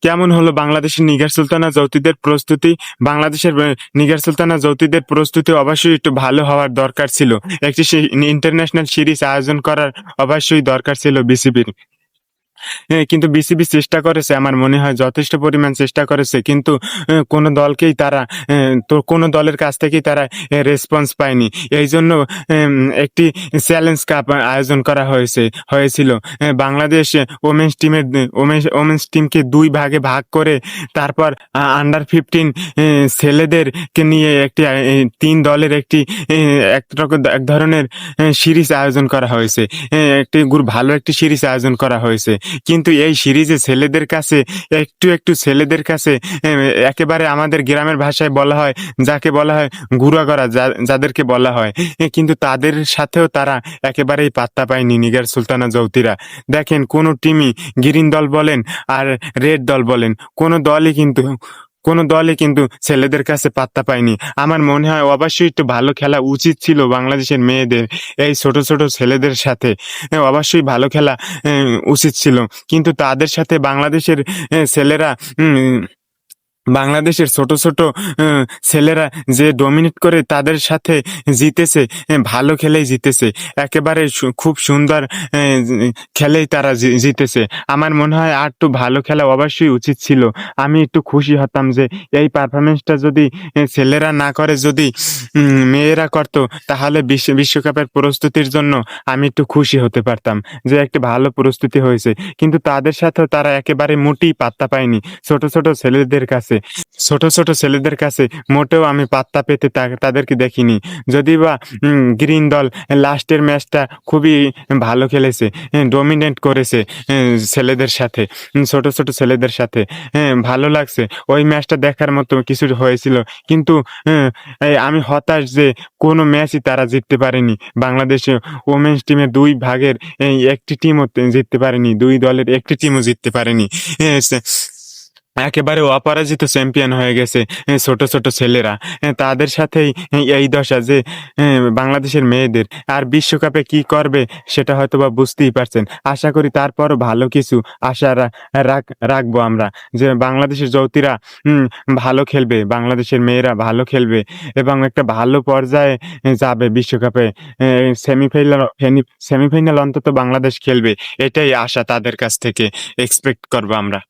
কেমন হলো বাংলাদেশের নিগার সুলতানা যৌথীদের প্রস্তুতি? বাংলাদেশের নিগার সুলতানা যৌথীদের প্রস্তুতি অবশ্যই একটু ভালো হওয়ার দরকার ছিল। একটি ইন্টারন্যাশনাল সিরিজ আয়োজন করার অবশ্যই দরকার ছিল বিসিবির। হ্যাঁ, কিন্তু বিসিবি চেষ্টা করেছে, আমার মনে হয় যথেষ্ট পরিমাণ চেষ্টা করেছে, কিন্তু কোনো দলকেই তারা তো কোনো দলের কাছ থেকেই তারা রেসপন্স পায়নি। এই জন্য একটি চ্যালেঞ্জ কাপ আয়োজন করা হয়েছিল। বাংলাদেশ ওমেন্স টিমকে দুই ভাগে ভাগ করে তারপর আন্ডার 15 ছেলেদেরকে নিয়ে একটি তিন দলের একটি এক ধরনের সিরিজ আয়োজন করা হয়েছে। ভালো একটি সিরিজ আয়োজন করা হয়েছে, কিন্তু এই সিরিজে ছেলেদের কাছে একেবারে আমাদের গ্রামের ভাষায় বলা হয়, যাকে বলা হয় গুড়াগড়া, যাদেরকে বলা হয়, কিন্তু তাদের সাথেও তারা একেবারেই পাত্তা পায়নি নিগার সুলতানা যৌথীরা। দেখেন, কোনো টিমই, গ্রিন দল বলেন আর রেড দল বলেন, কোনো দলই কিন্তু ছেলেদের কাছে পাত্তা পায়নি। আমার মনে হয় অবশ্যই একটু ভালো খেলা উচিত ছিল বাংলাদেশের মেয়েদের এই ছোট ছোট ছেলেদের সাথে। অবশ্যই ভালো খেলা উচিত ছিল, কিন্তু তাদের সাথে ছেলেরা উম, বাংলাদেশের ছোট ছোট ছেলেরা যে ডমিনেট করে তাদের সাথে জিতেছে, ভালো খেলেই জিতেছে, একেবারে খুব সুন্দর খেলেই তারা জিতেছে। আমার মনে হয় আর একটু ভালো খেলা অবশ্যই উচিত ছিল। আমি একটু খুশি হতাম যে এই পারফরমেন্সটা যদি ছেলেরা না করে, যদি মেয়েরা করতো, তাহলে বিশ্বকাপের প্রস্তুতির জন্য আমি একটু খুশি হতে পারতাম যে একটি ভালো প্রস্তুতি হয়েছে। কিন্তু তাদের সাথেও তারা একেবারে মোটেই পাত্তা পায়নি। ছোট ছোট ছেলেদের কাছে মোটেও আমি পাত্তা পেতে তাদেরকে দেখিনি। যদি বা গ্রিন দল লাস্টের ম্যাচটা খুবই ভালো খেলেছে, ডমিনেট করেছে ছেলেদের সাথে, ছোট ছোট ছেলেদের সাথে, ভালো লাগছে, ওই ম্যাচটা দেখার মতো কিছু হয়েছিল। কিন্তু আমি হতাশ যে কোনো ম্যাচই তারা জিততে পারেনি। বাংলাদেশে ওমেন্স টিমের দুই ভাগের একটি টিমও জিততে পারেনি, দুই দলের একটি টিমও জিততে পারেনি। একেবারে অপরাজিত চ্যাম্পিয়ন হয়ে গেছে ছোট ছোট ছেলেরা। তাদের সাথেই এই দশা যে বাংলাদেশের মেয়েদের। আর বিশ্বকাপে কি করবে সেটা হয়তো বা বুঝতেই পারছেন। আশা করি তারপরও ভালো কিছু আশা রাখবো আমরা, যে বাংলাদেশের যৌথীরা ভালো খেলবে, বাংলাদেশের মেয়েরা ভালো খেলবে এবং একটা ভালো পর্যায়ে যাবে বিশ্বকাপে। সেমিফাইনাল সেমিফাইনাল অন্তত বাংলাদেশ খেলবে, এটাই আশা তাদের কাছ থেকে এক্সপেক্ট করবো আমরা।